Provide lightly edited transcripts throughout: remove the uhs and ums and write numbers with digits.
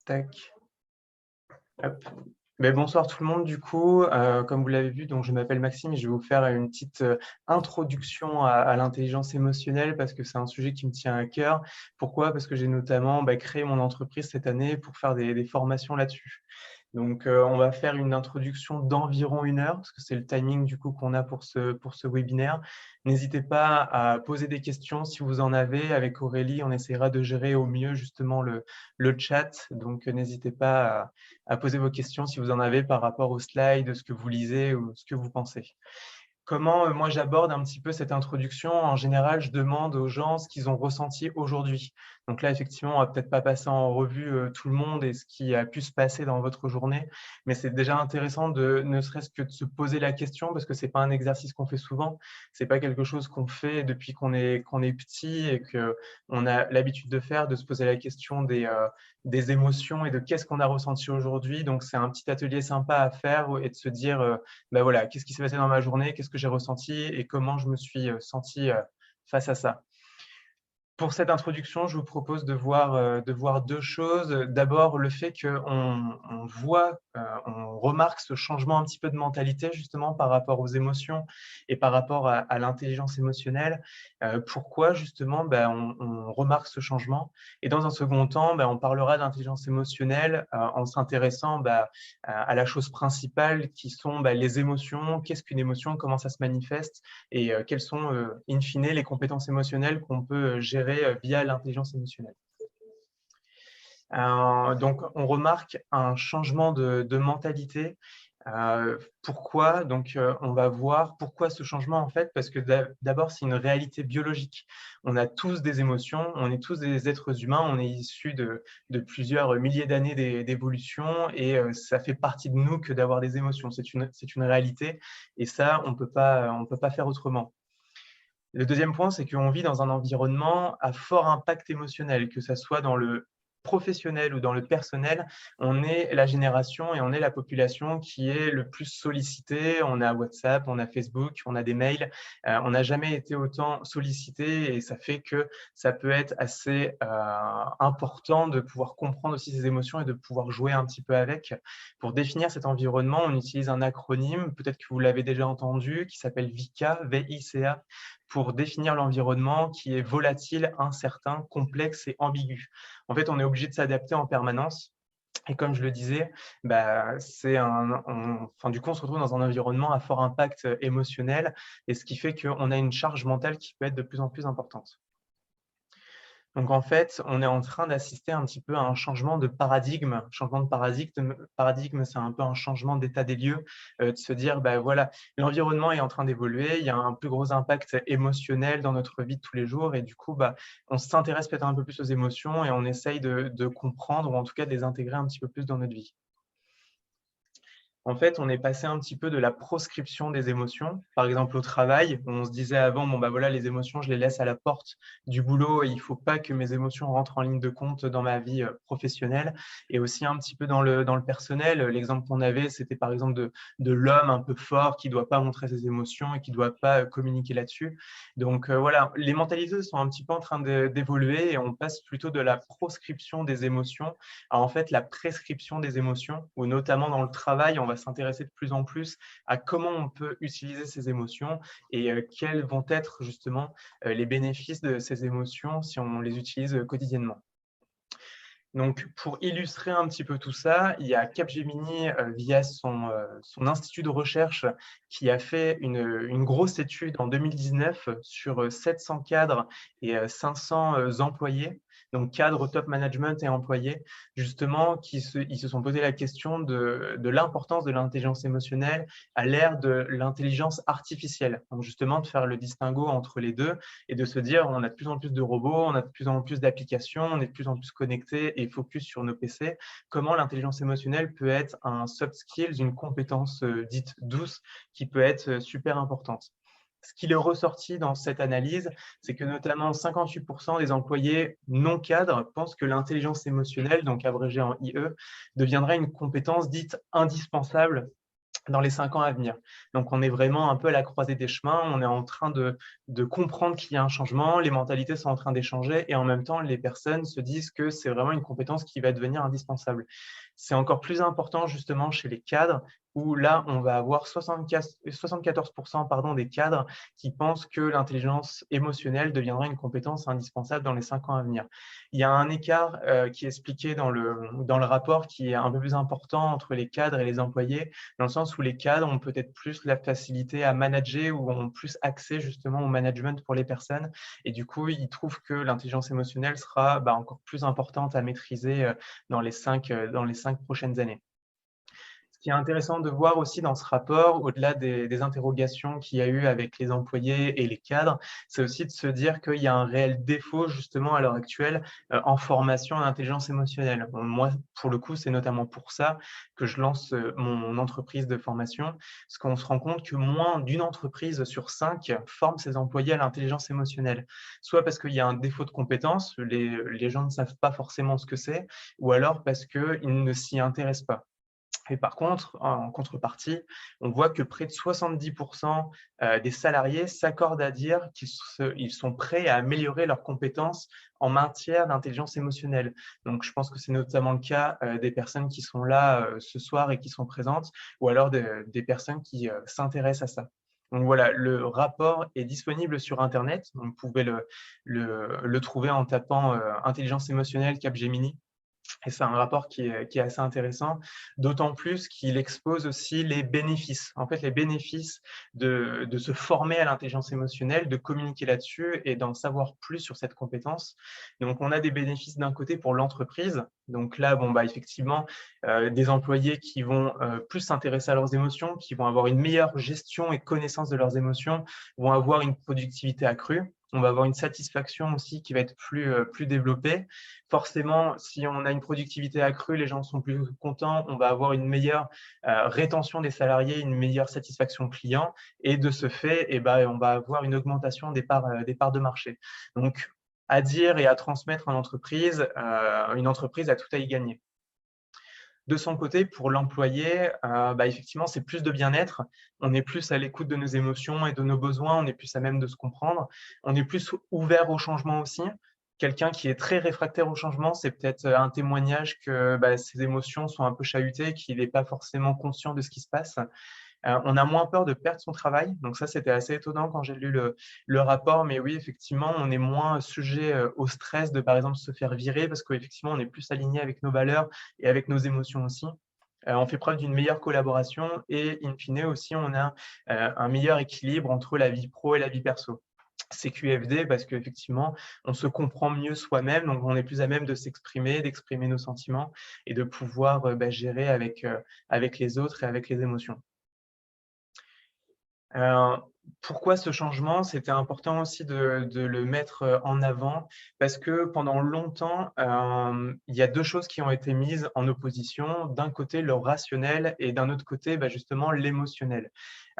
Tac, hop. Beh, bonsoir tout le monde du coup, comme vous l'avez vu, donc je m'appelle Maxime et je vais vous faire une petite, introduction à l'intelligence émotionnelle parce que c'est un sujet qui me tient à cœur. Pourquoi? Parce que j'ai notamment, créé mon entreprise cette année pour faire des formations là-dessus. Donc, on va faire une introduction d'environ 1 heure parce que c'est le timing du coup qu'on a pour ce webinaire. N'hésitez pas à poser des questions si vous en avez. Avec Aurélie, on essaiera de gérer au mieux justement le chat. Donc, n'hésitez pas à poser vos questions si vous en avez par rapport aux slides, ce que vous lisez ou ce que vous pensez. Comment, moi, j'aborde un petit peu cette introduction? En général, je demande aux gens ce qu'ils ont ressenti aujourd'hui. Donc là, effectivement, on va peut-être pas passer en revue, tout le monde et ce qui a pu se passer dans votre journée, mais c'est déjà intéressant de ne serait-ce que de se poser la question parce que c'est pas un exercice qu'on fait souvent. C'est pas quelque chose qu'on fait depuis qu'on est petit et qu'on a l'habitude de faire, de se poser la question des émotions et de qu'est-ce qu'on a ressenti aujourd'hui. Donc c'est un petit atelier sympa à faire et de se dire, voilà, qu'est-ce qui s'est passé dans ma journée, qu'est-ce que j'ai ressenti et comment je me suis senti face à ça. Pour cette introduction, je vous propose de voir deux choses. D'abord, le fait qu'on voit, on remarque ce changement un petit peu de mentalité justement par rapport aux émotions et par rapport à l'intelligence émotionnelle. Pourquoi justement on remarque ce changement? Et dans un second temps, on parlera d'intelligence émotionnelle en s'intéressant à la chose principale qui sont les émotions. Qu'est-ce qu'une émotion? Comment ça se manifeste? Et quelles sont, in fine, les compétences émotionnelles qu'on peut gérer via l'intelligence émotionnelle. Donc, on remarque un changement de mentalité. Pourquoi? Donc, on va voir pourquoi ce changement, en fait, parce que d'abord, c'est une réalité biologique. On a tous des émotions, on est tous des êtres humains, on est issus de plusieurs milliers d'années d'évolution et ça fait partie de nous que d'avoir des émotions. C'est une réalité et ça, on peut pas faire autrement. Le deuxième point, c'est qu'on vit dans un environnement à fort impact émotionnel, que ça soit dans le professionnel ou dans le personnel. On est la génération et on est la population qui est le plus sollicitée. On a WhatsApp, on a Facebook, on a des mails. On n'a jamais été autant sollicité et ça fait que ça peut être assez important de pouvoir comprendre aussi ses émotions et de pouvoir jouer un petit peu avec. Pour définir cet environnement, on utilise un acronyme, peut-être que vous l'avez déjà entendu, qui s'appelle VICA, V-I-C-A, pour définir l'environnement qui est volatile, incertain, complexe et ambigu. En fait, on est obligé de s'adapter en permanence. Et comme je le disais, du coup, on se retrouve dans un environnement à fort impact émotionnel, et ce qui fait qu'on a une charge mentale qui peut être de plus en plus importante. Donc en fait, on est en train d'assister un petit peu à un changement de paradigme. Changement de paradigme, c'est un peu un changement d'état des lieux, de se dire, voilà, l'environnement est en train d'évoluer, il y a un plus gros impact émotionnel dans notre vie de tous les jours et du coup, on s'intéresse peut-être un peu plus aux émotions et on essaye de comprendre ou en tout cas de les intégrer un petit peu plus dans notre vie. En fait, on est passé un petit peu de la proscription des émotions. Par exemple, au travail, on se disait avant, voilà, les émotions, je les laisse à la porte du boulot et il ne faut pas que mes émotions rentrent en ligne de compte dans ma vie professionnelle. Et aussi un petit peu dans le personnel. L'exemple qu'on avait, c'était par exemple de l'homme un peu fort qui ne doit pas montrer ses émotions et qui ne doit pas communiquer là-dessus. Donc voilà, les mentalités sont un petit peu en train d'évoluer et on passe plutôt de la proscription des émotions à en fait la prescription des émotions, ou notamment dans le travail, on va s'intéresser de plus en plus à comment on peut utiliser ces émotions et quels vont être justement les bénéfices de ces émotions si on les utilise quotidiennement. Donc, pour illustrer un petit peu tout ça, il y a Capgemini, via son institut de recherche, qui a fait une grosse étude en 2019 sur 700 cadres et 500 employés, donc cadres, top management et employés, justement, ils se sont posé la question de l'importance de l'intelligence émotionnelle à l'ère de l'intelligence artificielle. Donc, justement, de faire le distinguo entre les deux et de se dire on a de plus en plus de robots, on a de plus en plus d'applications, on est de plus en plus connectés et focus sur nos PC. Comment l'intelligence émotionnelle peut être un soft skills, une compétence dite douce qui peut être super importante. Ce qui est ressorti dans cette analyse, c'est que notamment 58% des employés non cadres pensent que l'intelligence émotionnelle, donc abrégée en IE, deviendra une compétence dite indispensable dans les 5 ans à venir. Donc, on est vraiment un peu à la croisée des chemins. On est en train de comprendre qu'il y a un changement, les mentalités sont en train d'échanger et en même temps, les personnes se disent que c'est vraiment une compétence qui va devenir indispensable. C'est encore plus important justement chez les cadres où là, on va avoir 74% pardon, des cadres qui pensent que l'intelligence émotionnelle deviendra une compétence indispensable dans les 5 ans à venir. Il y a un écart qui est expliqué dans le rapport qui est un peu plus important entre les cadres et les employés dans le sens où les cadres ont peut-être plus la facilité à manager ou ont plus accès justement au management pour les personnes. Et du coup, ils trouvent que l'intelligence émotionnelle sera encore plus importante à maîtriser dans les 5 prochaines années. Ce qui est intéressant de voir aussi dans ce rapport, au-delà des interrogations qu'il y a eu avec les employés et les cadres, c'est aussi de se dire qu'il y a un réel défaut justement à l'heure actuelle en formation à l'intelligence émotionnelle. Bon, moi, pour le coup, c'est notamment pour ça que je lance mon entreprise de formation, parce qu'on se rend compte que moins d'une entreprise sur 5 forme ses employés à l'intelligence émotionnelle. Soit parce qu'il y a un défaut de compétences, les gens ne savent pas forcément ce que c'est, ou alors parce qu'ils ne s'y intéressent pas. Et par contre, en contrepartie, on voit que près de 70% des salariés s'accordent à dire qu'ils sont prêts à améliorer leurs compétences en matière d'intelligence émotionnelle. Donc, je pense que c'est notamment le cas des personnes qui sont là ce soir et qui sont présentes, ou alors des personnes qui s'intéressent à ça. Donc voilà, le rapport est disponible sur Internet. Donc, vous pouvez le trouver en tapant intelligence émotionnelle Capgemini. Et c'est un rapport qui est assez intéressant, d'autant plus qu'il expose aussi les bénéfices. En fait, les bénéfices de se former à l'intelligence émotionnelle, de communiquer là-dessus et d'en savoir plus sur cette compétence. Donc, on a des bénéfices d'un côté pour l'entreprise. Donc là, effectivement, des employés qui vont plus s'intéresser à leurs émotions, qui vont avoir une meilleure gestion et connaissance de leurs émotions, vont avoir une productivité accrue. On va avoir une satisfaction aussi qui va être plus développée. Forcément, si on a une productivité accrue, les gens sont plus contents, on va avoir une meilleure rétention des salariés, une meilleure satisfaction client et de ce fait, on va avoir une augmentation des parts de marché. Donc, à dire et à transmettre en entreprise, une entreprise a tout à y gagner. De son côté, pour l'employé, effectivement, c'est plus de bien-être. On est plus à l'écoute de nos émotions et de nos besoins, on est plus à même de se comprendre. On est plus ouvert au changement aussi. Quelqu'un qui est très réfractaire au changement, c'est peut-être un témoignage que ses émotions sont un peu chahutées, qu'il n'est pas forcément conscient de ce qui se passe. On a moins peur de perdre son travail. Donc ça, c'était assez étonnant quand j'ai lu le rapport. Mais oui, effectivement, on est moins sujet au stress de, par exemple, se faire virer parce qu'effectivement, on est plus aligné avec nos valeurs et avec nos émotions aussi. On fait preuve d'une meilleure collaboration et, in fine, aussi, on a un meilleur équilibre entre la vie pro et la vie perso. C'est QFD parce qu'effectivement, on se comprend mieux soi-même, donc on est plus à même de s'exprimer, d'exprimer nos sentiments et de pouvoir gérer avec les autres et avec les émotions. Pourquoi ce changement? C'était important aussi de le mettre en avant parce que pendant longtemps, il y a 2 choses qui ont été mises en opposition. D'un côté, le rationnel et d'un autre côté, justement l'émotionnel.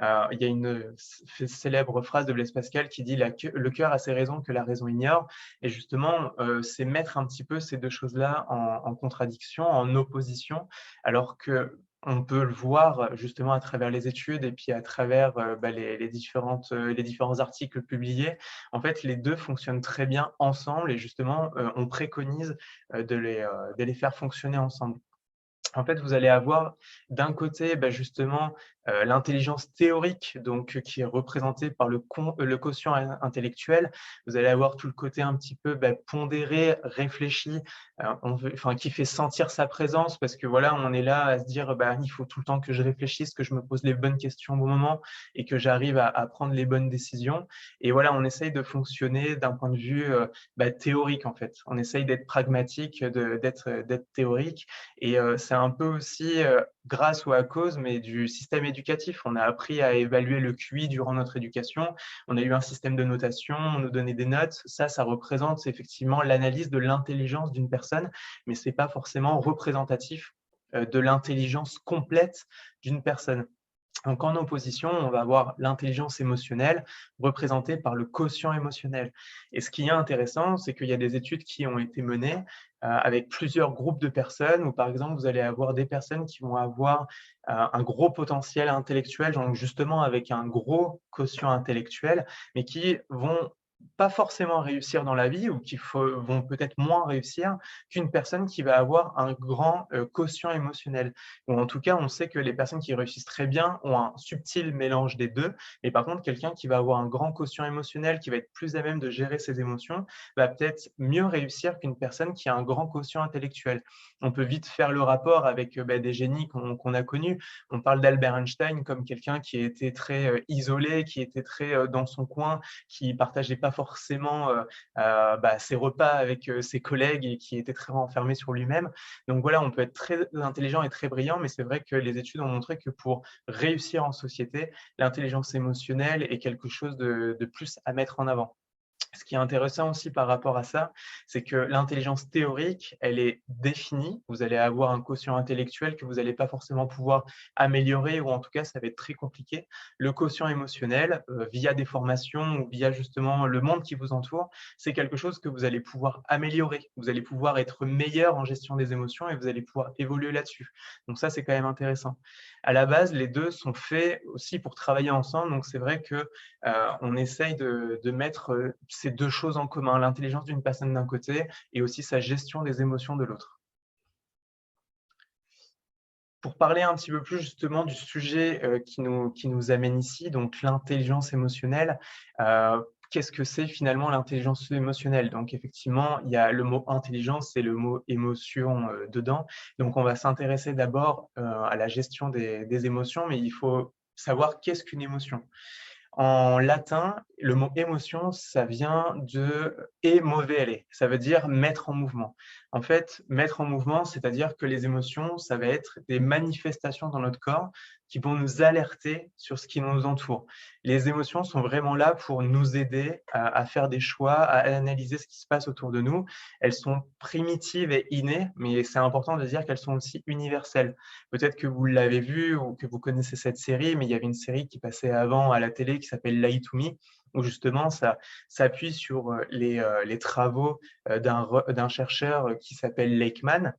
Il y a une célèbre phrase de Blaise Pascal qui dit: «Le cœur a ses raisons que la raison ignore» et justement, c'est mettre un petit peu ces 2 choses-là en contradiction, en opposition, alors que on peut le voir justement à travers les études et puis à travers les différents articles publiés. En fait, les deux fonctionnent très bien ensemble et justement, on préconise de les faire fonctionner ensemble. En fait, vous allez avoir d'un côté, justement, l'intelligence théorique, donc qui est représentée par le quotient intellectuel. Vous allez avoir tout le côté un petit peu, pondéré, réfléchi, qui fait sentir sa présence parce que voilà, on est là à se dire: «Il faut tout le temps que je réfléchisse, que je me pose les bonnes questions au bon moment et que j'arrive à prendre les bonnes décisions» et voilà, on essaye de fonctionner d'un point de vue, théorique, en fait. On essaye d'être pragmatique, d'être théorique et c'est un peu aussi, grâce ou à cause, mais du système éducatif. On a appris à évaluer le QI durant notre éducation. On a eu un système de notation, on nous donnait des notes. Ça représente effectivement l'analyse de l'intelligence d'une personne, mais c'est pas forcément représentatif, de l'intelligence complète d'une personne. Donc, en opposition, on va avoir l'intelligence émotionnelle représentée par le quotient émotionnel. Et ce qui est intéressant, c'est qu'il y a des études qui ont été menées avec plusieurs groupes de personnes, où par exemple, vous allez avoir des personnes qui vont avoir un gros potentiel intellectuel, donc justement avec un gros quotient intellectuel, mais qui vont pas forcément réussir dans la vie ou vont peut-être moins réussir qu'une personne qui va avoir un grand quotient émotionnel. Ou en tout cas, on sait que les personnes qui réussissent très bien ont un subtil mélange des 2. Mais par contre, quelqu'un qui va avoir un grand quotient émotionnel, qui va être plus à même de gérer ses émotions, va peut-être mieux réussir qu'une personne qui a un grand quotient intellectuel. On peut vite faire le rapport avec des génies qu'on a connus. On parle d'Albert Einstein comme quelqu'un qui était très isolé, qui était très dans son coin, qui partageait pas forcément ses repas avec ses collègues et qui était très renfermé sur lui-même. Donc voilà, on peut être très intelligent et très brillant, mais c'est vrai que les études ont montré que pour réussir en société, l'intelligence émotionnelle est quelque chose de plus à mettre en avant. Ce qui est intéressant aussi par rapport à ça, c'est que l'intelligence théorique, elle est définie. Vous allez avoir un quotient intellectuel que vous n'allez pas forcément pouvoir améliorer, ou en tout cas, ça va être très compliqué. Le quotient émotionnel, via des formations ou via justement le monde qui vous entoure, c'est quelque chose que vous allez pouvoir améliorer. Vous allez pouvoir être meilleur en gestion des émotions et vous allez pouvoir évoluer là-dessus. Donc ça, c'est quand même intéressant. À la base, les deux sont faits aussi pour travailler ensemble. Donc c'est vrai que on essaye de mettre ces 2 choses en commun, l'intelligence d'une personne d'un côté et aussi sa gestion des émotions de l'autre. Pour parler un petit peu plus justement du sujet qui nous amène ici, donc l'intelligence émotionnelle, qu'est-ce que c'est finalement l'intelligence émotionnelle? Donc effectivement, il y a le mot intelligence et le mot émotion dedans. Donc on va s'intéresser d'abord à la gestion des émotions, mais il faut savoir qu'est-ce qu'une émotion? En latin, le mot émotion, ça vient de emovere, ça veut dire mettre en mouvement. En fait, mettre en mouvement, c'est-à-dire que les émotions, ça va être des manifestations dans notre corps qui vont nous alerter sur ce qui nous entoure. Les émotions sont vraiment là pour nous aider à faire des choix, à analyser ce qui se passe autour de nous. Elles sont primitives et innées, mais c'est important de dire qu'elles sont aussi universelles. Peut-être que vous l'avez vu ou que vous connaissez cette série, mais il y avait une série qui passait avant à la télé qui s'appelle Lie to Me, où justement ça s'appuie sur les travaux d'un chercheur qui s'appelle Lakeman.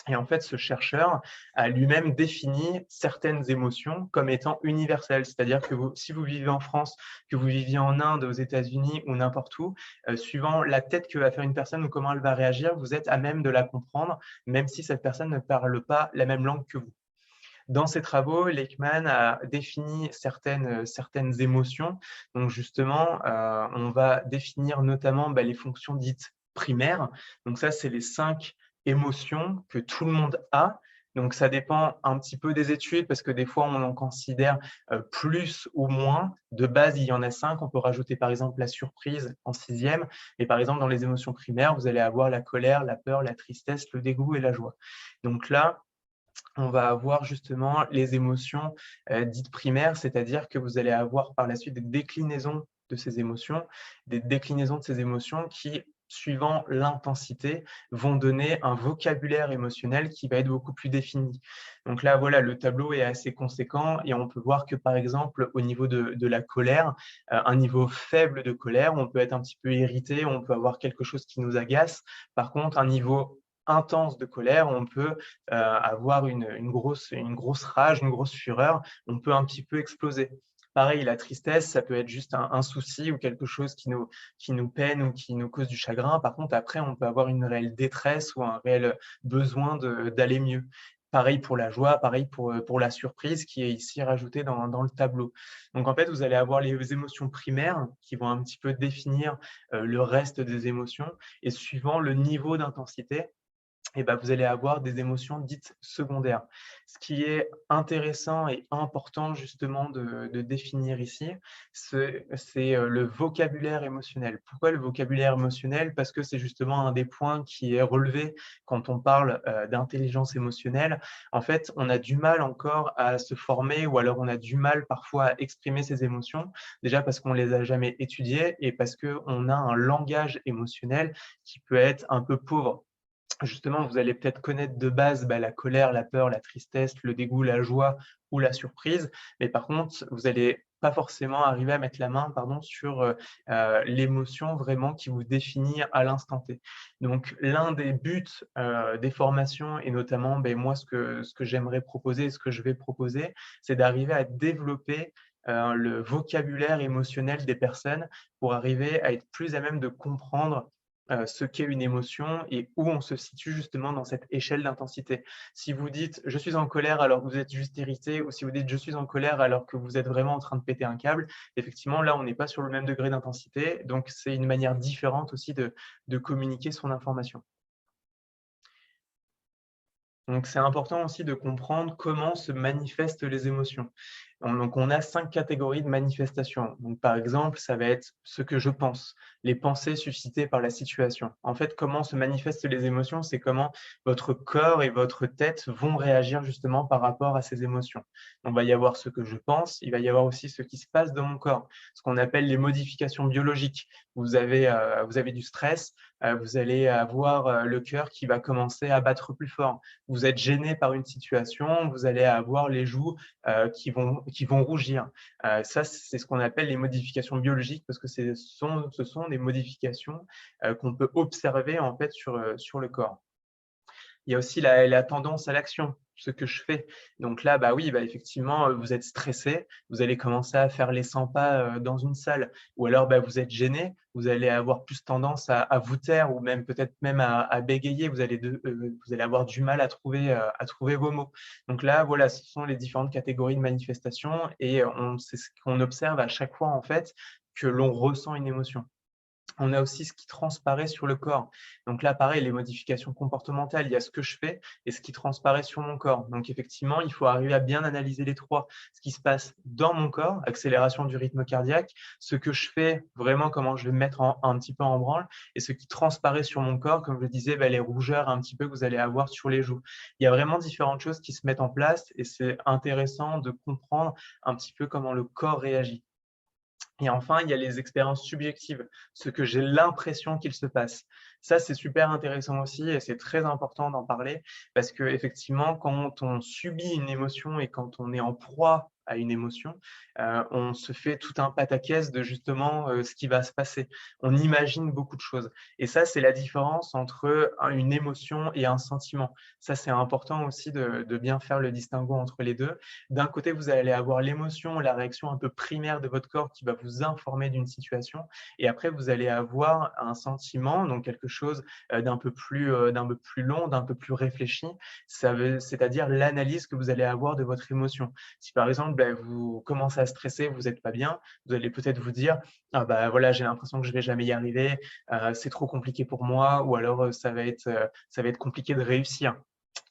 Et en fait, ce chercheur a lui-même défini certaines émotions comme étant universelles. C'est-à-dire que si vous vivez en France, que vous viviez en Inde, aux États-Unis ou n'importe où, suivant la tête que va faire une personne ou comment elle va réagir, vous êtes à même de la comprendre, même si cette personne ne parle pas la même langue que vous. Dans ses travaux, Leckman a défini certaines émotions. Donc justement, on va définir notamment les fonctions dites primaires. Donc ça, c'est les 5 émotions que tout le monde a. Donc ça dépend un petit peu des études parce que des fois, on en considère plus ou moins. De base, il y en a 5. On peut rajouter par exemple la surprise en 6e. Et par exemple, dans les émotions primaires, vous allez avoir la colère, la peur, la tristesse, le dégoût et la joie. Donc là, on va avoir justement les émotions dites primaires, c'est-à-dire que vous allez avoir par la suite des déclinaisons de ces émotions, des déclinaisons de ces émotions qui, suivant l'intensité, vont donner un vocabulaire émotionnel qui va être beaucoup plus défini. Donc là, voilà, le tableau est assez conséquent et on peut voir que, par exemple, au niveau de la colère, un niveau faible de colère, on peut être un petit peu irrité, on peut avoir quelque chose qui nous agace. Par contre, un niveau intense de colère, on peut avoir une grosse rage, une grosse fureur, on peut un petit peu exploser. Pareil, la tristesse, ça peut être juste un souci ou quelque chose qui nous peine ou qui nous cause du chagrin. Par contre, après, on peut avoir une réelle détresse ou un réel besoin d'aller mieux. Pareil pour la joie, pareil pour la surprise qui est ici rajoutée dans le tableau. Donc en fait, vous allez avoir les émotions primaires qui vont un petit peu définir le reste des émotions et suivant le niveau d'intensité, vous allez avoir des émotions dites secondaires. Ce qui est intéressant et important justement de définir ici, c'est le vocabulaire émotionnel. Pourquoi le vocabulaire émotionnel? Parce que c'est justement un des points qui est relevé quand on parle d'intelligence émotionnelle. En fait, on a du mal encore à se former ou alors on a du mal parfois à exprimer ses émotions, déjà parce qu'on ne les a jamais étudiées et parce qu'on a un langage émotionnel qui peut être un peu pauvre. Justement, vous allez peut-être connaître de base, la colère, la peur, la tristesse, le dégoût, la joie ou la surprise. Mais par contre, vous allez pas forcément arriver à mettre la main, pardon, sur, l'émotion vraiment qui vous définit à l'instant T. Donc l'un des buts, des formations et notamment, moi ce que j'aimerais proposer, ce que je vais proposer, c'est d'arriver à développer, le vocabulaire émotionnel des personnes pour arriver à être plus à même de comprendre ce qu'est une émotion et où on se situe justement dans cette échelle d'intensité. Si vous dites: «Je suis en colère» alors que vous êtes juste irrité ou si vous dites: «Je suis en colère» alors que vous êtes vraiment en train de péter un câble, effectivement, là, on n'est pas sur le même degré d'intensité, donc c'est une manière différente aussi de communiquer son information. Donc c'est important aussi de comprendre comment se manifestent les émotions. Donc on a 5 catégories de manifestations. Donc par exemple, ça va être ce que je pense, les pensées suscitées par la situation. En fait, comment se manifestent les émotions, c'est comment votre corps et votre tête vont réagir justement par rapport à ces émotions. On va y avoir ce que je pense, il va y avoir aussi ce qui se passe dans mon corps, ce qu'on appelle les modifications biologiques. Vous avez du stress, vous allez avoir, le cœur qui va commencer à battre plus fort. Vous êtes gêné par une situation, vous allez avoir les joues qui vont rougir. Ça, c'est ce qu'on appelle les modifications biologiques parce que ce sont des modifications qu'on peut observer en fait sur le corps. Il y a aussi la tendance à l'action, ce que je fais. Donc là, oui, effectivement, vous êtes stressé, vous allez commencer à faire les 100 pas, dans une salle ou alors, vous êtes gêné, vous allez avoir plus tendance à vous taire ou même peut-être même à bégayer. Vous allez avoir du mal à trouver vos mots. Donc là, voilà, ce sont les différentes catégories de manifestations et c'est ce qu'on observe à chaque fois, en fait, que l'on ressent une émotion. On a aussi ce qui transparaît sur le corps. Donc là, pareil, les modifications comportementales, il y a ce que je fais et ce qui transparaît sur mon corps. Donc effectivement, il faut arriver à bien analyser les 3. Ce qui se passe dans mon corps, accélération du rythme cardiaque, ce que je fais, vraiment comment je vais me mettre un petit peu en branle et ce qui transparaît sur mon corps, comme je le disais, les rougeurs un petit peu que vous allez avoir sur les joues. Il y a vraiment différentes choses qui se mettent en place et c'est intéressant de comprendre un petit peu comment le corps réagit. Et enfin, il y a les expériences subjectives, ce que j'ai l'impression qu'il se passe. Ça, c'est super intéressant aussi et c'est très important d'en parler parce qu'effectivement, quand on subit une émotion et quand on est en proie à une émotion, on se fait tout un pataquès de justement, ce qui va se passer. On imagine beaucoup de choses et ça, c'est la différence entre une émotion et un sentiment. Ça, c'est important aussi de bien faire le distinguo entre les 2. D'un côté, vous allez avoir l'émotion, la réaction un peu primaire de votre corps qui va vous informer d'une situation et après vous allez avoir un sentiment, donc quelque chose, d'un peu plus long, d'un peu plus réfléchi. C'est-à-dire l'analyse que vous allez avoir de votre émotion. Si par exemple, vous commencez à stresser, vous êtes pas bien, vous allez peut-être vous dire: «Ah voilà, j'ai l'impression que je vais jamais y arriver, c'est trop compliqué pour moi» ou alors, «Ça va être compliqué de réussir».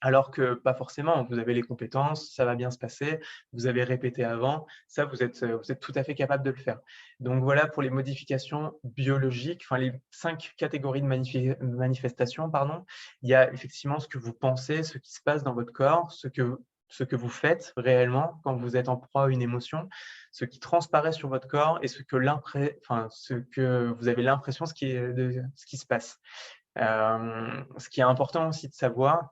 Alors que pas forcément, vous avez les compétences, ça va bien se passer, vous avez répété avant, ça vous êtes tout à fait capable de le faire. Donc voilà pour les modifications biologiques, enfin les 5 catégories de manifestations, pardon. Il y a effectivement ce que vous pensez, ce qui se passe dans votre corps, ce que vous faites réellement quand vous êtes en proie à une émotion, ce qui transparaît sur votre corps et ce que vous avez l'impression ce qui se passe. Ce qui est important aussi de savoir,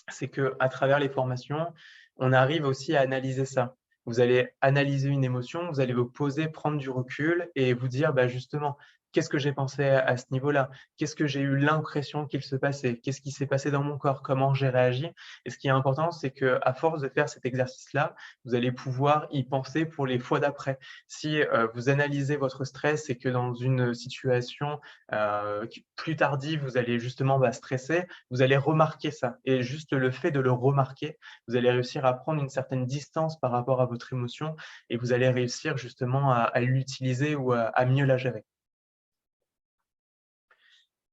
c'est qu'à travers les formations, on arrive aussi à analyser ça. Vous allez analyser une émotion, vous allez vous poser, prendre du recul et vous dire: «Justement, qu'est-ce que j'ai pensé à ce niveau-là? Qu'est-ce que j'ai eu l'impression qu'il se passait? Qu'est-ce qui s'est passé dans mon corps? Comment j'ai réagi?» Et ce qui est important, c'est qu'à force de faire cet exercice-là, vous allez pouvoir y penser pour les fois d'après. Si, vous analysez votre stress et que dans une situation, qui plus tardive, vous allez justement, stresser, vous allez remarquer ça et juste le fait de le remarquer, vous allez réussir à prendre une certaine distance par rapport à votre émotion et vous allez réussir justement à l'utiliser ou à mieux la gérer.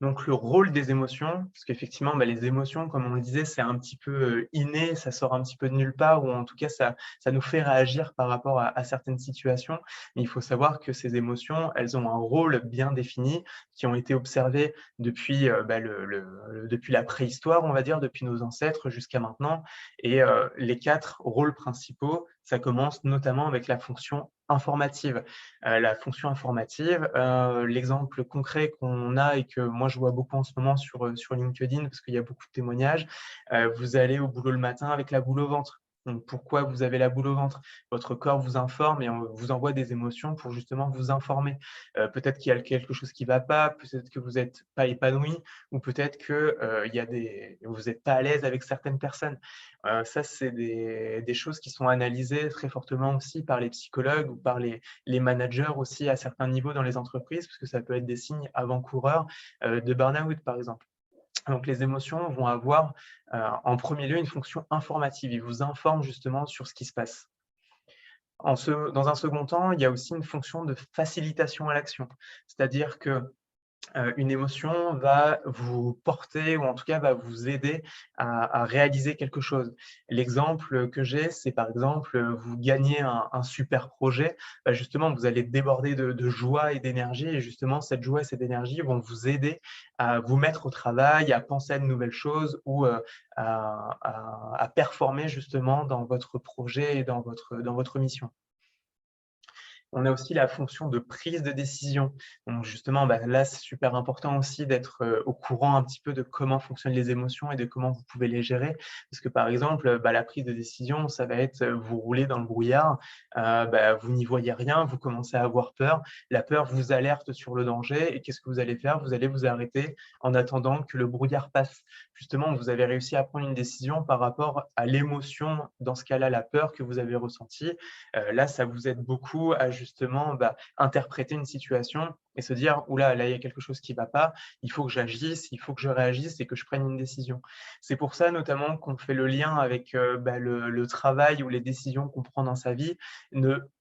Donc le rôle des émotions, parce qu'effectivement, les émotions, comme on le disait, c'est un petit peu, inné, ça sort un petit peu de nulle part ou en tout cas ça nous fait réagir par rapport à certaines situations. Mais il faut savoir que ces émotions, elles ont un rôle bien défini, qui ont été observés depuis, depuis la préhistoire, on va dire, depuis nos ancêtres jusqu'à maintenant et les 4 rôles principaux, ça commence notamment avec la fonction informative. La fonction informative, l'exemple concret qu'on a et que moi je vois beaucoup en ce moment sur LinkedIn, parce qu'il y a beaucoup de témoignages, vous allez au boulot le matin avec la boule au ventre. Donc pourquoi vous avez la boule au ventre? Votre corps vous informe et on vous envoie des émotions pour justement vous informer. Peut-être qu'il y a quelque chose qui ne va pas, peut-être que vous n'êtes pas épanoui ou peut-être que, il y a vous n'êtes pas à l'aise avec certaines personnes. Ça, c'est des choses qui sont analysées très fortement aussi par les psychologues ou par les managers aussi à certains niveaux dans les entreprises, parce que ça peut être des signes avant-coureurs, de burn-out, par exemple. Donc les émotions vont avoir, en premier lieu, une fonction informative. Ils vous informent justement sur ce qui se passe. Dans un second temps, il y a aussi une fonction de facilitation à l'action. C'est-à-dire que une émotion va vous porter ou en tout cas va vous aider à réaliser quelque chose. L'exemple que j'ai, c'est par exemple, vous gagnez un super projet, justement vous allez déborder de joie et d'énergie et justement cette joie et cette énergie vont vous aider à vous mettre au travail, à penser à de nouvelles choses ou, à performer justement dans votre projet et dans votre mission. On a aussi la fonction de prise de décision. Donc justement, là, c'est super important aussi d'être, au courant un petit peu de comment fonctionnent les émotions et de comment vous pouvez les gérer. Parce que par exemple, la prise de décision, ça va être, vous roulez dans le brouillard, vous n'y voyez rien, vous commencez à avoir peur. La peur vous alerte sur le danger et qu'est-ce que vous allez faire? Vous allez vous arrêter en attendant que le brouillard passe. Justement, vous avez réussi à prendre une décision par rapport à l'émotion, dans ce cas-là, la peur que vous avez ressentie. Là, ça vous aide beaucoup à justement, interpréter une situation et se dire: «Ouh là, il y a quelque chose qui ne va pas, il faut que j'agisse, il faut que je réagisse et que je prenne une décision». C'est pour ça notamment qu'on fait le lien avec, le travail ou les décisions qu'on prend dans sa vie.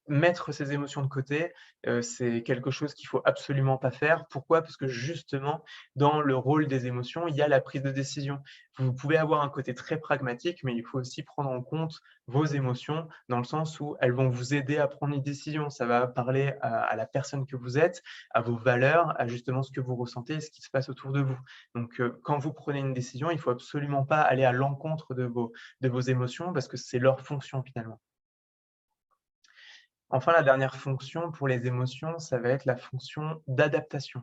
Mettre ses émotions de côté, c'est quelque chose qu'il faut absolument pas faire. Pourquoi? Parce que justement, dans le rôle des émotions, il y a la prise de décision. Vous pouvez avoir un côté très pragmatique, mais il faut aussi prendre en compte vos émotions, dans le sens où elles vont vous aider à prendre une décision. Ça va parler à la personne que vous êtes, à vos valeurs, à justement ce que vous ressentez et ce qui se passe autour de vous. Donc, quand vous prenez une décision, il faut absolument pas aller à l'encontre de vos émotions parce que c'est leur fonction finalement. Enfin, la dernière fonction pour les émotions, ça va être la fonction d'adaptation.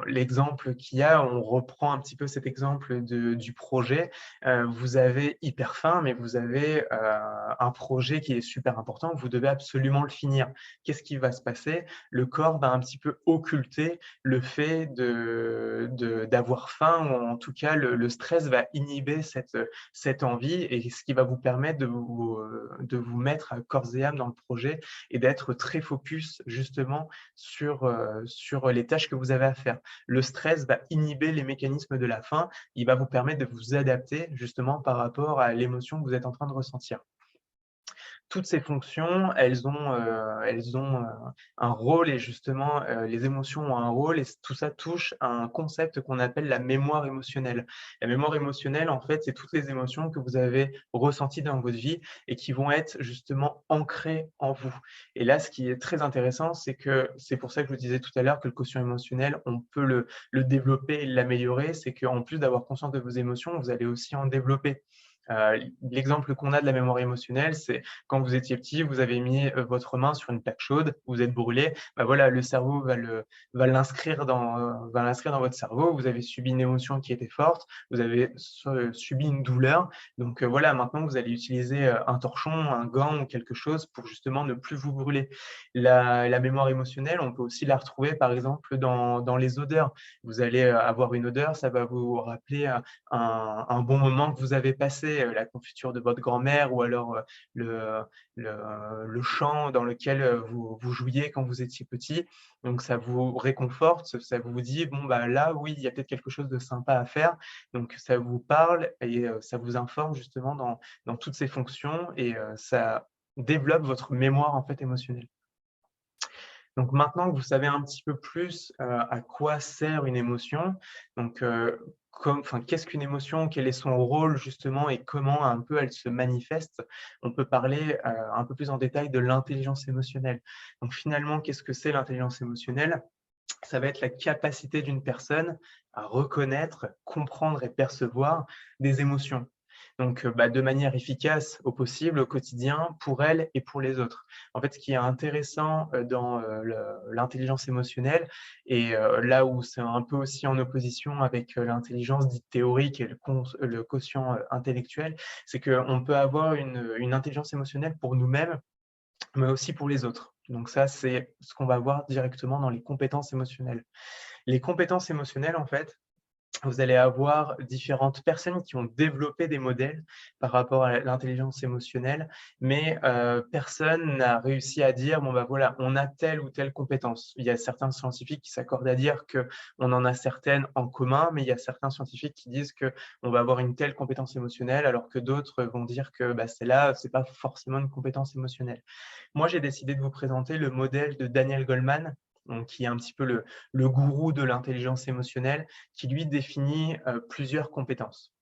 L'exemple qu'il y a, on reprend un petit peu cet exemple du projet. Vous avez hyper faim, mais vous avez, un projet qui est super important, vous devez absolument le finir. Qu'est-ce qui va se passer? Le corps va un petit peu occulter le fait d'avoir faim ou en tout cas le stress va inhiber cette envie et ce qui va vous permettre de vous mettre à corps et âme dans le projet et d'être très focus justement sur les tâches que vous avez à faire. Le stress va inhiber les mécanismes de la faim, il va vous permettre de vous adapter justement par rapport à l'émotion que vous êtes en train de ressentir. Toutes ces fonctions, elles ont un rôle et justement, les émotions ont un rôle et tout ça touche à un concept qu'on appelle la mémoire émotionnelle. La mémoire émotionnelle, en fait, c'est toutes les émotions que vous avez ressenties dans votre vie et qui vont être justement ancrées en vous. Et là, ce qui est très intéressant, c'est pour ça que je vous disais tout à l'heure que le quotient émotionnel, on peut le développer et l'améliorer. C'est qu'en plus d'avoir conscience de vos émotions, vous allez aussi en développer. L'exemple qu'on a de la mémoire émotionnelle, c'est quand vous étiez petit, vous avez mis, votre main sur une plaque chaude, vous êtes brûlé, voilà, le cerveau va l'inscrire dans votre cerveau. Vous avez subi une émotion qui était forte, vous avez subi une douleur, donc voilà, maintenant vous allez utiliser, un torchon, un gant ou quelque chose pour justement ne plus vous brûler. La mémoire émotionnelle, on peut aussi la retrouver par exemple dans les odeurs. Vous allez, avoir une odeur, ça va vous rappeler, un bon moment que vous avez passé, la confiture de votre grand-mère ou alors, le le chant dans lequel, vous jouiez quand vous étiez petit. Donc ça vous réconforte, ça vous dit: «Bon, là, oui, il y a peut-être quelque chose de sympa à faire». Donc ça vous parle et ça vous informe justement dans toutes ces fonctions et ça développe votre mémoire, en fait, émotionnelle. Donc maintenant que vous savez un petit peu plus, à quoi sert une émotion, donc qu'est-ce qu'une émotion? Quel est son rôle justement et comment un peu elle se manifeste? On peut parler, un peu plus en détail de l'intelligence émotionnelle. Donc finalement, qu'est-ce que c'est l'intelligence émotionnelle? Ça va être la capacité d'une personne à reconnaître, comprendre et percevoir des émotions. donc de manière efficace au possible, au quotidien, pour elle et pour les autres. En fait, ce qui est intéressant dans l'intelligence émotionnelle, et là où c'est un peu aussi en opposition avec l'intelligence dite théorique et le quotient intellectuel, c'est qu'on peut avoir une intelligence émotionnelle pour nous-mêmes, mais aussi pour les autres. Donc ça, c'est ce qu'on va voir directement dans les compétences émotionnelles. Les compétences émotionnelles, en fait, vous allez avoir différentes personnes qui ont développé des modèles par rapport à l'intelligence émotionnelle, mais personne n'a réussi à dire: «Bon, voilà, on a telle ou telle compétence». Il y a certains scientifiques qui s'accordent à dire qu'on en a certaines en commun, mais il y a certains scientifiques qui disent qu'on va avoir une telle compétence émotionnelle, alors que d'autres vont dire que, celle-là, c'est pas forcément une compétence émotionnelle. Moi, j'ai décidé de vous présenter le modèle de Daniel Goleman, donc qui est un petit peu le gourou de l'intelligence émotionnelle, qui lui définit plusieurs compétences.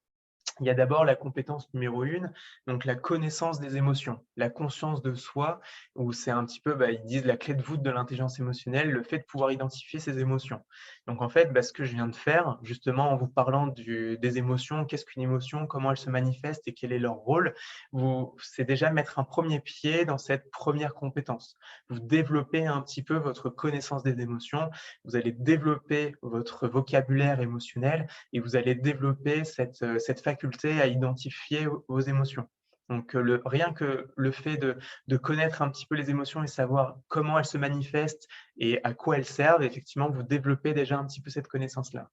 Il y a d'abord la compétence numéro 1, donc la connaissance des émotions, la conscience de soi, où c'est un petit peu, ils disent la clé de voûte de l'intelligence émotionnelle, le fait de pouvoir identifier ses émotions. Donc en fait, ce que je viens de faire, justement en vous parlant des émotions, qu'est-ce qu'une émotion, comment elles se manifestent et quel est leur rôle, c'est déjà mettre un premier pied dans cette première compétence. Vous développez un petit peu votre connaissance des émotions, vous allez développer votre vocabulaire émotionnel et vous allez développer cette faculté à identifier vos émotions. Donc, rien que le fait de connaître un petit peu les émotions et savoir comment elles se manifestent et à quoi elles servent, effectivement, vous développez déjà un petit peu cette connaissance-là.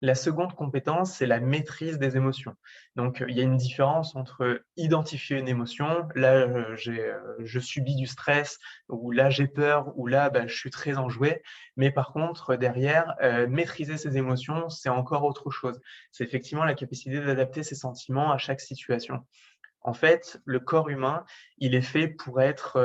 La seconde compétence, c'est la maîtrise des émotions. Donc, il y a une différence entre identifier une émotion, là, je subis du stress, ou là, j'ai peur, ou là, je suis très enjoué. Mais par contre, derrière, maîtriser ses émotions, c'est encore autre chose. C'est effectivement la capacité d'adapter ses sentiments à chaque situation. En fait, le corps humain, il est fait pour être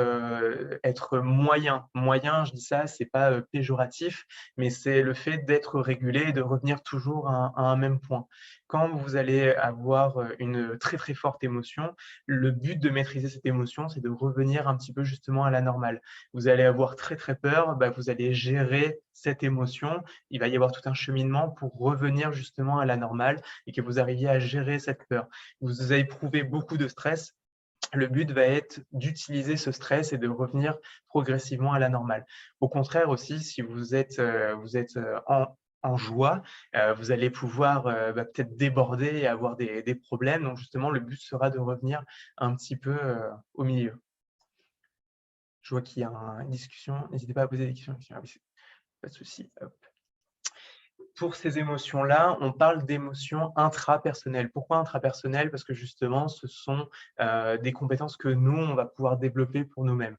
moyen. Moyen, je dis ça, c'est pas, péjoratif, mais c'est le fait d'être régulé et de revenir toujours à un même point. Quand vous allez avoir, une très, très forte émotion, le but de maîtriser cette émotion, c'est de revenir un petit peu justement à la normale. Vous allez avoir très, très peur, vous allez gérer cette émotion. Il va y avoir tout un cheminement pour revenir justement à la normale et que vous arriviez à gérer cette peur. Vous avez éprouvé beaucoup de stress, le but va être d'utiliser ce stress et de revenir progressivement à la normale. Au contraire aussi, si vous êtes en joie, vous allez pouvoir, peut-être déborder et avoir des problèmes. Donc justement, le but sera de revenir un petit peu, au milieu. Je vois qu'il y a une discussion, n'hésitez pas à poser des questions. Ah oui, pas de souci, hop. Pour ces émotions-là, on parle d'émotions intrapersonnelles. Pourquoi intrapersonnelles? Parce que justement, ce sont, des compétences que nous, on va pouvoir développer pour nous-mêmes.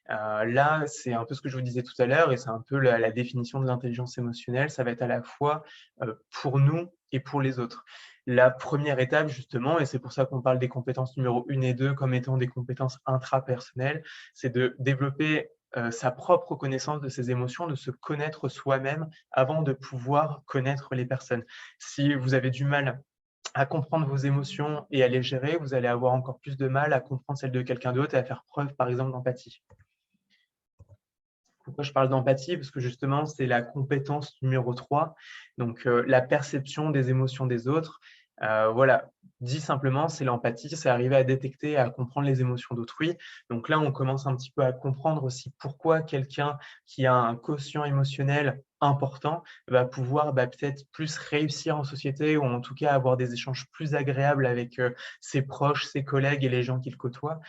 Là, c'est un peu ce que je vous disais tout à l'heure et c'est un peu la définition de l'intelligence émotionnelle. Ça va être à la fois, pour nous et pour les autres. La première étape justement, et c'est pour ça qu'on parle des compétences numéro 1 et 2 comme étant des compétences intrapersonnelles, c'est de développer, sa propre connaissance de ses émotions, de se connaître soi-même avant de pouvoir connaître les personnes. Si vous avez du mal à comprendre vos émotions et à les gérer, vous allez avoir encore plus de mal à comprendre celles de quelqu'un d'autre et à faire preuve, par exemple, d'empathie. Pourquoi je parle d'empathie? Parce que justement, c'est la compétence numéro 3, donc la perception des émotions des autres. Voilà, dit simplement, c'est l'empathie, c'est arriver à détecter et à comprendre les émotions d'autrui. Donc là, on commence un petit peu à comprendre aussi pourquoi quelqu'un qui a un quotient émotionnel important va pouvoir, peut-être plus réussir en société ou en tout cas avoir des échanges plus agréables avec, ses proches, ses collègues et les gens qu'il côtoie.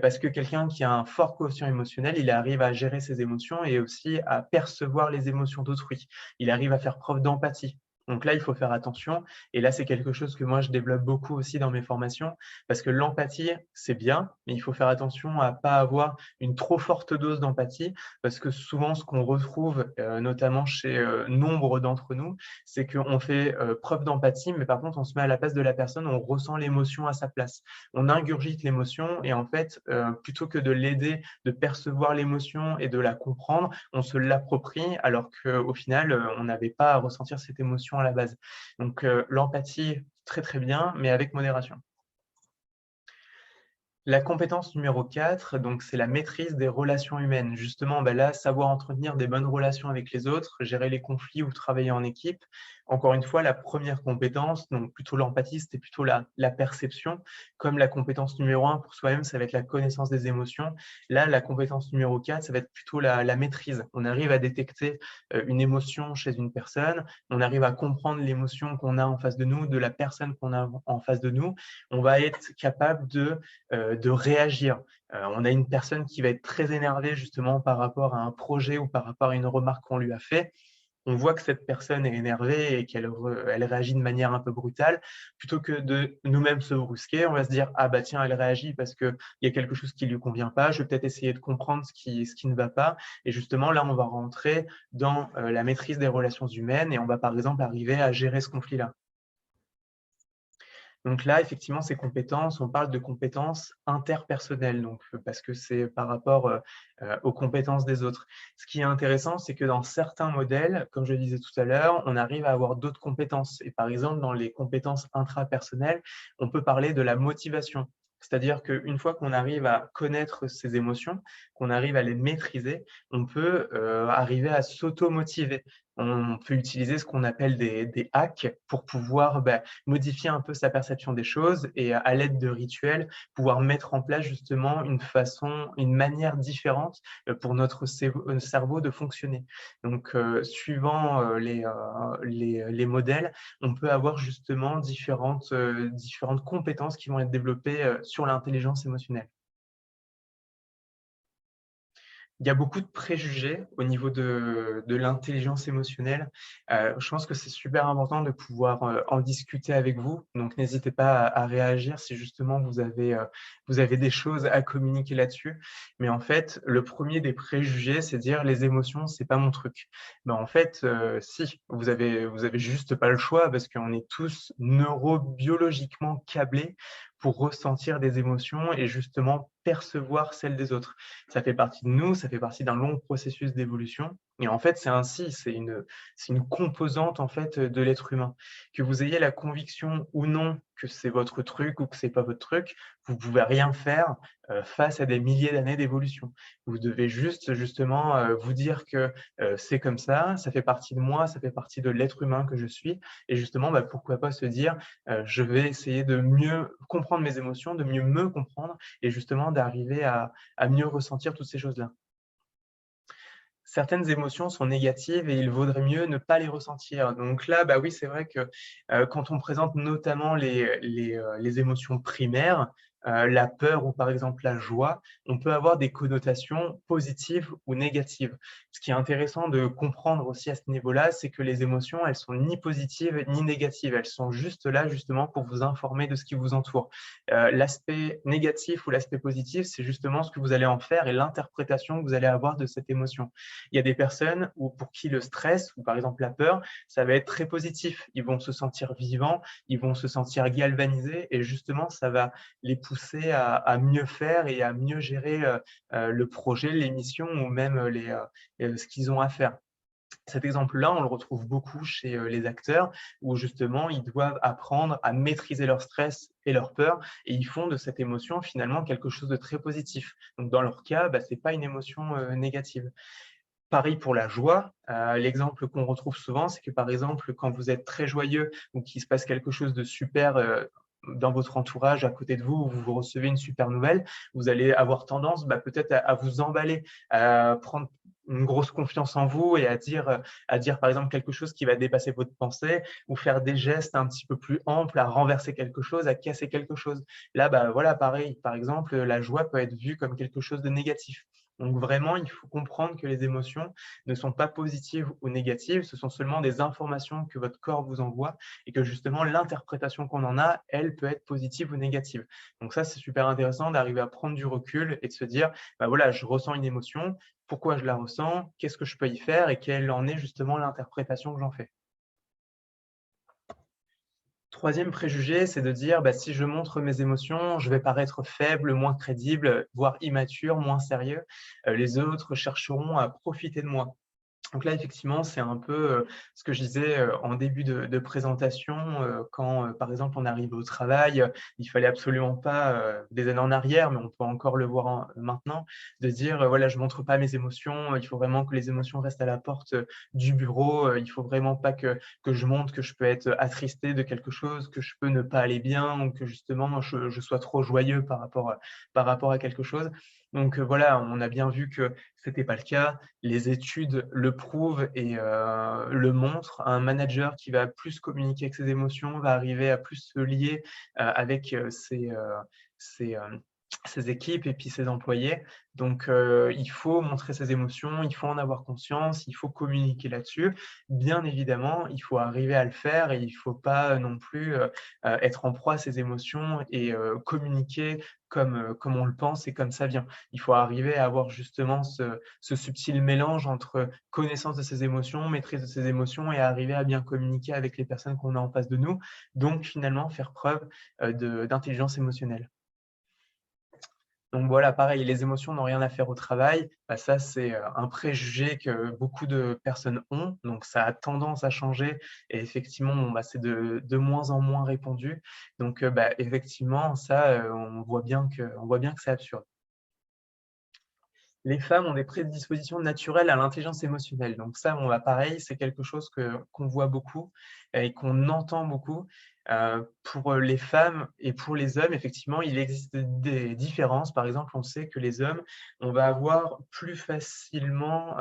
Parce que quelqu'un qui a un fort quotient émotionnel, il arrive à gérer ses émotions et aussi à percevoir les émotions d'autrui. Il arrive à faire preuve d'empathie. Donc là, il faut faire attention et là, c'est quelque chose que moi, je développe beaucoup aussi dans mes formations parce que l'empathie, c'est bien, mais il faut faire attention à pas avoir une trop forte dose d'empathie parce que souvent, ce qu'on retrouve, notamment chez, nombre d'entre nous, c'est qu'on fait, preuve d'empathie, mais par contre, on se met à la place de la personne, on ressent l'émotion à sa place. On ingurgite l'émotion et en fait, plutôt que de l'aider, de percevoir l'émotion et de la comprendre, on se l'approprie alors qu'au final, on n'avait pas à ressentir cette émotion à la base. Donc, l'empathie, très, très bien, mais avec modération. La compétence numéro 4, donc c'est la maîtrise des relations humaines. Justement, là, savoir entretenir des bonnes relations avec les autres, gérer les conflits ou travailler en équipe. Encore une fois, la première compétence, donc plutôt l'empathie, c'était plutôt la perception. Comme la compétence numéro 1 pour soi-même, ça va être la connaissance des émotions. Là, la compétence numéro 4, ça va être plutôt la maîtrise. On arrive à détecter une émotion chez une personne, on arrive à comprendre l'émotion qu'on a en face de nous, de la personne qu'on a en face de nous. On va être capable de réagir. On a une personne qui va être très énervée justement par rapport à un projet ou par rapport à une remarque qu'on lui a fait. On voit que cette personne est énervée et elle réagit de manière un peu brutale. Plutôt que de nous-mêmes se brusquer, on va se dire: ah bah tiens, elle réagit parce qu'il y a quelque chose qui lui convient pas, je vais peut-être essayer de comprendre ce qui ne va pas. Et justement, là, on va rentrer dans la maîtrise des relations humaines et on va par exemple arriver à gérer ce conflit-là. Donc là, effectivement, ces compétences, on parle de compétences interpersonnelles, donc parce que c'est par rapport, aux compétences des autres. Ce qui est intéressant, c'est que dans certains modèles, comme je le disais tout à l'heure, on arrive à avoir d'autres compétences et par exemple, dans les compétences intrapersonnelles, on peut parler de la motivation. C'est-à-dire qu'une fois qu'on arrive à connaître ses émotions, qu'on arrive à les maîtriser, on peut, arriver à s'auto-motiver. On peut utiliser ce qu'on appelle des hacks pour pouvoir, modifier un peu sa perception des choses et à l'aide de rituels, pouvoir mettre en place justement une manière différente, pour notre cerveau de fonctionner. Donc, suivant, les modèles, on peut avoir justement différentes compétences qui vont être développées, sur l'intelligence émotionnelle. Il y a beaucoup de préjugés au niveau de l'intelligence émotionnelle. Je pense que c'est super important de pouvoir, en discuter avec vous. Donc n'hésitez pas à réagir si justement vous avez des choses à communiquer là-dessus. Mais en fait, le premier des préjugés, c'est dire: «Les émotions, c'est pas mon truc». Mais en fait, si, vous avez juste pas le choix parce qu'on est tous neurobiologiquement câblés pour ressentir des émotions et justement percevoir celles des autres. Ça fait partie de nous, ça fait partie d'un long processus d'évolution et en fait, c'est ainsi, c'est une composante, en fait, de l'être humain. Que vous ayez la conviction ou non que c'est votre truc ou que c'est pas votre truc, vous pouvez rien faire, face à des milliers d'années d'évolution. Vous devez juste, justement, vous dire que, c'est comme ça fait partie de moi, ça fait partie de l'être humain que je suis et justement, pourquoi pas se dire: «Je vais essayer de mieux comprendre mes émotions, de mieux me comprendre» et justement d'arriver à mieux ressentir toutes ces choses-là. Certaines émotions sont négatives et il vaudrait mieux ne pas les ressentir. Donc là, oui, c'est vrai que, quand on présente notamment les émotions primaires, la peur ou par exemple la joie, on peut avoir des connotations positives ou négatives. Ce qui est intéressant de comprendre aussi à ce niveau-là, c'est que les émotions, elles sont ni positives ni négatives. Elles sont juste là, justement, pour vous informer de ce qui vous entoure. L'aspect négatif ou l'aspect positif, c'est justement ce que vous allez en faire et l'interprétation que vous allez avoir de cette émotion. Il y a des personnes pour qui le stress ou par exemple la peur, ça va être très positif. Ils vont se sentir vivants, ils vont se sentir galvanisés et justement, ça va les pousser à mieux faire et à mieux gérer, le projet, l'émission ou même, ce qu'ils ont à faire. Cet exemple-là, on le retrouve beaucoup chez, les acteurs où justement ils doivent apprendre à maîtriser leur stress et leur peur et ils font de cette émotion finalement quelque chose de très positif. Donc dans leur cas, c'est pas une émotion, négative. Pareil pour la joie, l'exemple qu'on retrouve souvent, c'est que, par exemple, quand vous êtes très joyeux ou qu'il se passe quelque chose de super, dans votre entourage, à côté de vous, où vous recevez une super nouvelle, vous allez avoir tendance, peut-être à vous emballer, à prendre une grosse confiance en vous et à dire, par exemple, quelque chose qui va dépasser votre pensée ou faire des gestes un petit peu plus amples, à renverser quelque chose, à casser quelque chose. Là, voilà, pareil, par exemple, la joie peut être vue comme quelque chose de négatif. Donc vraiment, il faut comprendre que les émotions ne sont pas positives ou négatives, ce sont seulement des informations que votre corps vous envoie et que justement l'interprétation qu'on en a, elle peut être positive ou négative. Donc ça, c'est super intéressant d'arriver à prendre du recul et de se dire, voilà, je ressens une émotion, pourquoi je la ressens, qu'est-ce que je peux y faire et quelle en est justement l'interprétation que j'en fais. Troisième préjugé, c'est de dire, si je montre mes émotions, je vais paraître faible, moins crédible, voire immature, moins sérieux. Les autres chercheront à profiter de moi. Donc là, effectivement, c'est un peu, ce que je disais, en début de présentation, quand, par exemple, on arrive au travail, il fallait absolument pas, des années en arrière, mais on peut encore le voir maintenant, de dire, «Voilà, je montre pas mes émotions, il faut vraiment que les émotions restent à la porte, du bureau, il faut vraiment pas que je montre que je peux être attristé de quelque chose, que je peux ne pas aller bien ou que justement je sois trop joyeux par rapport à quelque chose». Donc, voilà, on a bien vu que c'était pas le cas. Les études le prouvent et le montrent. Un manager qui va plus communiquer avec ses émotions va arriver à plus se lier, avec, ses, ses équipes et puis ses employés. Donc il faut montrer ses émotions, il faut en avoir conscience, il faut communiquer là-dessus. Bien évidemment, il faut arriver à le faire et il faut pas non plus, être en proie à ses émotions et communiquer comme on le pense et comme ça vient. Il faut arriver à avoir justement ce subtil mélange entre connaissance de ses émotions, maîtrise de ses émotions et arriver à bien communiquer avec les personnes qu'on a en face de nous. Donc finalement, faire preuve, d'intelligence émotionnelle. Donc voilà, pareil, les émotions n'ont rien à faire au travail. Bah, ça, c'est, un préjugé que beaucoup de personnes ont, donc ça a tendance à changer et effectivement, bon, bah, c'est de moins en moins répandu. Donc, bah, effectivement, ça, on voit bien que c'est absurde. Les femmes ont des prédispositions naturelles à l'intelligence émotionnelle. Donc ça, bon, bah, pareil, c'est quelque chose qu'on voit beaucoup et qu'on entend beaucoup. Pour, les femmes et pour les hommes, effectivement, il existe des différences. Par exemple, on sait que les hommes, on va pouvoir plus facilement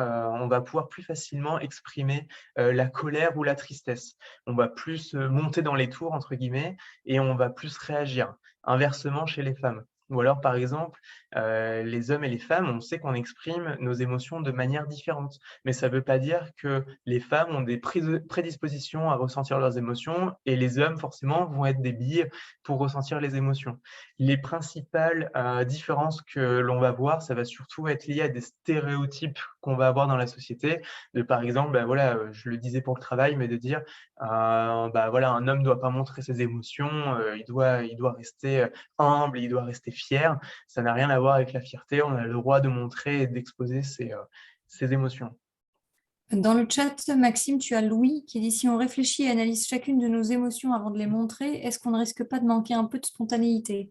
exprimer, la colère ou la tristesse. On va plus, «monter dans les tours» entre guillemets et on va plus réagir. Inversement chez les femmes. Ou alors, par exemple, les hommes et les femmes, on sait qu'on exprime nos émotions de manière différente. Mais ça ne veut pas dire que les femmes ont des prédispositions à ressentir leurs émotions et les hommes, forcément, vont être des billes pour ressentir les émotions. Les principales, différences que l'on va voir, ça va surtout être lié à des stéréotypes qu'on va avoir dans la société. De par exemple, bah, voilà, je le disais pour le travail, mais de dire, bah, voilà, un homme ne doit pas montrer ses émotions, il doit rester, humble, il doit rester fier. Ça n'a rien à voir avec la fierté, on a le droit de montrer et d'exposer ses émotions. Dans le chat, Maxime, tu as Louis qui dit: «Si on réfléchit et analyse chacune de nos émotions avant de les montrer, est-ce qu'on ne risque pas de manquer un peu de spontanéité?»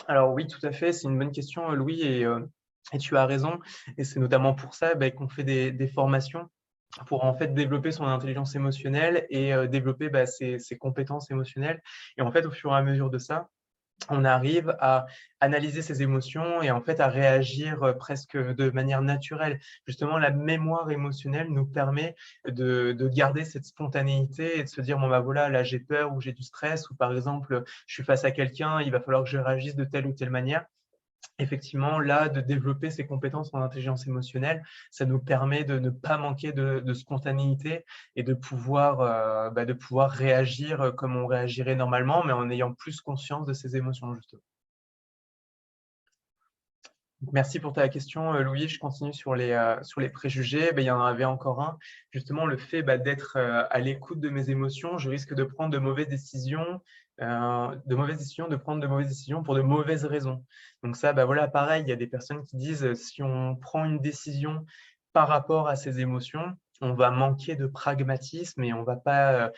Alors oui, tout à fait, c'est une bonne question, Louis et tu as raison et c'est notamment pour ça, qu'on fait des formations pour, en fait, développer son intelligence émotionnelle et développer, ses compétences émotionnelles et en fait, au fur et à mesure de ça, on arrive à analyser ses émotions et en fait à réagir, presque de manière naturelle. Justement, la mémoire émotionnelle nous permet de garder cette spontanéité et de se dire: «Bon, bah, voilà, là, j'ai peur ou j'ai du stress» ou par exemple, «Je suis face à quelqu'un, il va falloir que je réagisse de telle ou telle manière». Effectivement, là, de développer ses compétences en intelligence émotionnelle, ça nous permet de ne pas manquer de spontanéité et de pouvoir réagir, comme on réagirait normalement, mais en ayant plus conscience de ses émotions, justement. Donc merci pour ta question, Louis. Je continue sur les préjugés. Il y en avait encore un. Justement, le fait, d'être, à l'écoute de mes émotions, je risque de prendre de prendre de mauvaises décisions pour de mauvaises raisons. Donc ça, voilà, pareil, il y a des personnes qui disent, si on prend une décision par rapport à ses émotions, on va manquer de pragmatisme et on va pas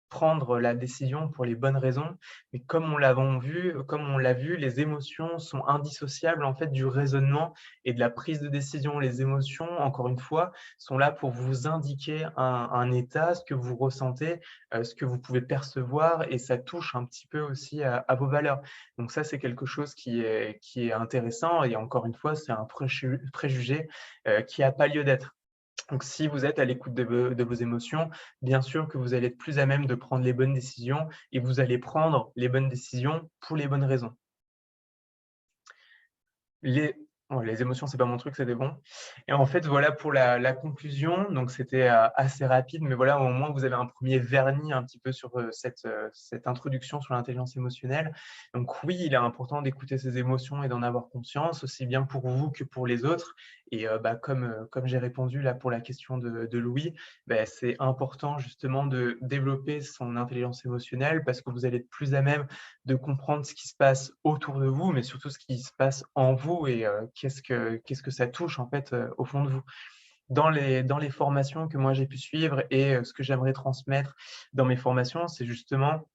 prendre la décision pour les bonnes raisons. Mais comme on l'a vu, les émotions sont indissociables en fait du raisonnement et de la prise de décision. Les émotions, encore une fois, sont là pour vous indiquer un état, ce que vous ressentez, ce que vous pouvez percevoir et ça touche un petit peu aussi à vos valeurs. Donc ça, c'est quelque chose qui est intéressant et encore une fois, c'est un préjugé, qui a pas lieu d'être. Donc si vous êtes à l'écoute de vos émotions, bien sûr que vous allez être plus à même de prendre les bonnes décisions et vous allez prendre les bonnes décisions pour les bonnes raisons. Les ouais, les émotions, c'est pas mon truc, c'était bon et en fait, voilà pour la conclusion. Donc c'était, assez rapide, mais voilà, au moins vous avez un premier vernis un petit peu sur, cette introduction sur l'intelligence émotionnelle. Donc oui, il est important d'écouter ses émotions et d'en avoir conscience, aussi bien pour vous que pour les autres et comme j'ai répondu là pour la question de Louis, c'est important justement de développer son intelligence émotionnelle parce que vous allez être plus à même de comprendre ce qui se passe autour de vous, mais surtout ce qui se passe en vous et qu'est-ce que ça touche en fait, au fond de vous. dans les formations que moi j'ai pu suivre et ce que j'aimerais transmettre dans mes formations, c'est justement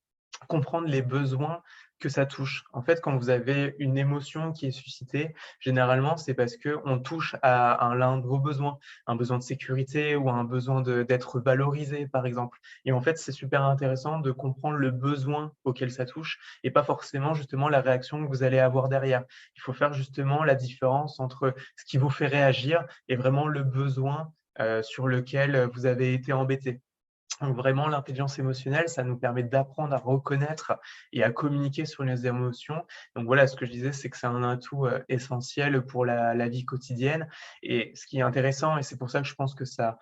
comprendre les besoins que ça touche. En fait, quand vous avez une émotion qui est suscitée, généralement, c'est parce qu'on touche à l'un de vos besoins, un besoin de sécurité ou un besoin d'être valorisé, par exemple. Et en fait, c'est super intéressant de comprendre le besoin auquel ça touche et pas forcément justement la réaction que vous allez avoir derrière. Il faut faire justement la différence entre ce qui vous fait réagir et vraiment le besoin sur lequel vous avez été embêté. Donc vraiment, l'intelligence émotionnelle, ça nous permet d'apprendre à reconnaître et à communiquer sur les émotions. Donc voilà, ce que je disais, c'est que c'est un atout essentiel pour la vie quotidienne. Et ce qui est intéressant, et c'est pour ça que je pense que ça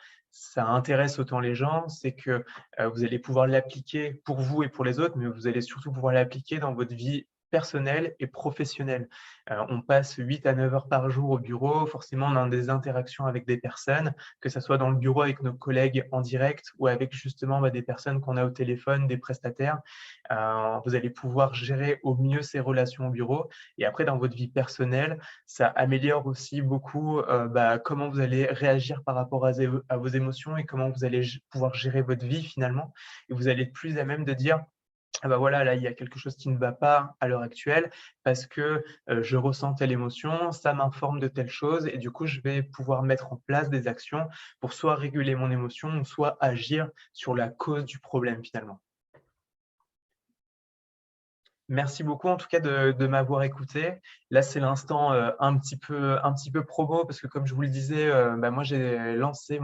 intéresse autant les gens, c'est que vous allez pouvoir l'appliquer pour vous et pour les autres, mais vous allez surtout pouvoir l'appliquer dans votre vie personnelle et professionnelle. On passe 8 à 9 heures par jour au bureau, forcément on a des interactions avec des personnes, que ce soit dans le bureau avec nos collègues en direct ou avec justement des personnes qu'on a au téléphone, des prestataires. Vous allez pouvoir gérer au mieux ces relations au bureau. Et après, dans votre vie personnelle, ça améliore aussi beaucoup comment vous allez réagir par rapport à vos émotions et comment vous allez pouvoir gérer votre vie finalement. Et vous allez être plus à même de dire, ah bah voilà, là, il y a quelque chose qui ne va pas à l'heure actuelle parce que je ressens telle émotion, ça m'informe de telle chose et du coup, je vais pouvoir mettre en place des actions pour soit réguler mon émotion, soit agir sur la cause du problème finalement. Merci beaucoup en tout cas de m'avoir écouté. Là, c'est l'instant un petit peu promo parce que comme je vous le disais, moi j'ai lancé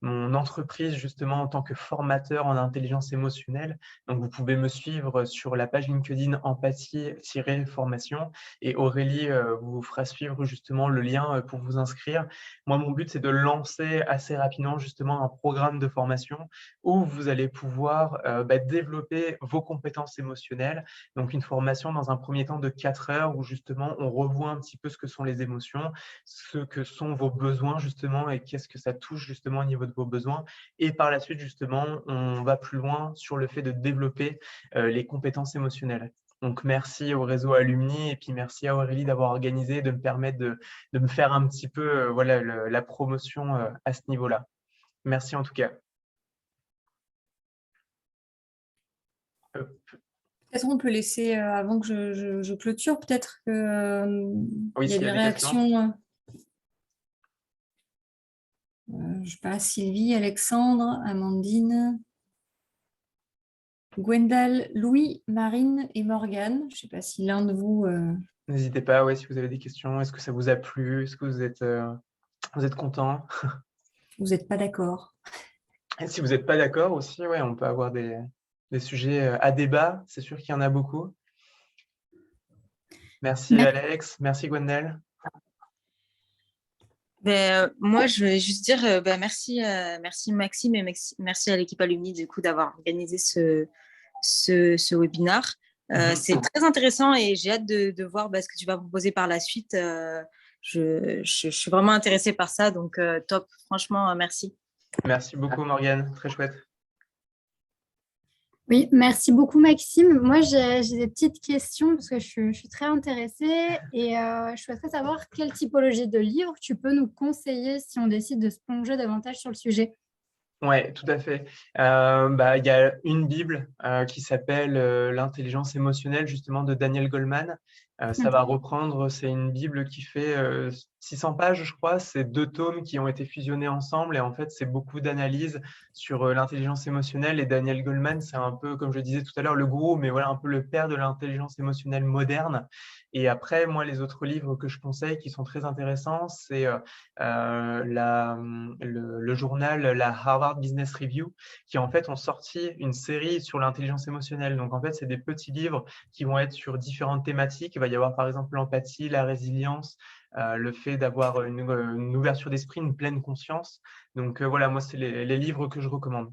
mon entreprise justement en tant que formateur en intelligence émotionnelle. Donc vous pouvez me suivre sur la page LinkedIn empathie-formation et Aurélie vous fera suivre justement le lien pour vous inscrire. Moi, mon but, c'est de lancer assez rapidement justement un programme de formation où vous allez pouvoir développer vos compétences émotionnelles. Donc, une formation dans un premier temps de 4 heures où justement on revoit un petit peu ce que sont les émotions, ce que sont vos besoins justement et qu'est-ce que ça touche justement au niveau de vos besoins. Et par la suite, justement, on va plus loin sur le fait de développer les compétences émotionnelles. Donc, merci au réseau Alumni et puis merci à Aurélie d'avoir organisé et de me permettre de me faire un petit peu la promotion à ce niveau-là. Merci en tout cas. Euh, Peut-être on peut laisser, avant que je clôture, peut-être qu'il oui, y a s'il y des a des questions. réactions. Je sais pas, Sylvie, Alexandre, Amandine, Gwendal, Louis, Marine et Morgane. Je ne sais pas si l'un de vous... N'hésitez pas, ouais, si vous avez des questions. Est-ce que ça vous a plu? Est-ce que vous êtes content? vous n'êtes pas d'accord. Et si vous n'êtes pas d'accord aussi, ouais, on peut avoir des sujets à débat. C'est sûr qu'il y en a beaucoup. Merci Alex, merci Gwendal. Moi, je vais juste dire merci, merci Maxime et merci à l'équipe Alumni du coup d'avoir organisé ce webinaire. C'est très intéressant et j'ai hâte de voir ce que tu vas proposer par la suite. Je suis vraiment intéressée par ça, donc top. Franchement, merci. Merci beaucoup Morgane, très chouette. Oui, merci beaucoup Maxime. Moi, j'ai des petites questions parce que je suis très intéressée et je souhaiterais savoir quelle typologie de livre tu peux nous conseiller si on décide de se plonger davantage sur le sujet. Ouais, tout à fait. Il y a une Bible qui s'appelle L'intelligence émotionnelle, justement, de Daniel Goleman. Ça va reprendre, c'est une Bible qui fait 600 pages, je crois. C'est 2 tomes qui ont été fusionnés ensemble. Et en fait, c'est beaucoup d'analyses sur l'intelligence émotionnelle. Et Daniel Goleman, c'est un peu, comme je disais tout à l'heure, le gourou, mais voilà, un peu le père de l'intelligence émotionnelle moderne. Et après, moi, les autres livres que je conseille qui sont très intéressants, c'est le journal, la Harvard Business Review, qui en fait ont sorti une série sur l'intelligence émotionnelle. Donc en fait, c'est des petits livres qui vont être sur différentes thématiques. Il va y avoir par exemple l'empathie, la résilience, le fait d'avoir une ouverture d'esprit, une pleine conscience. Donc voilà, moi, c'est les livres que je recommande.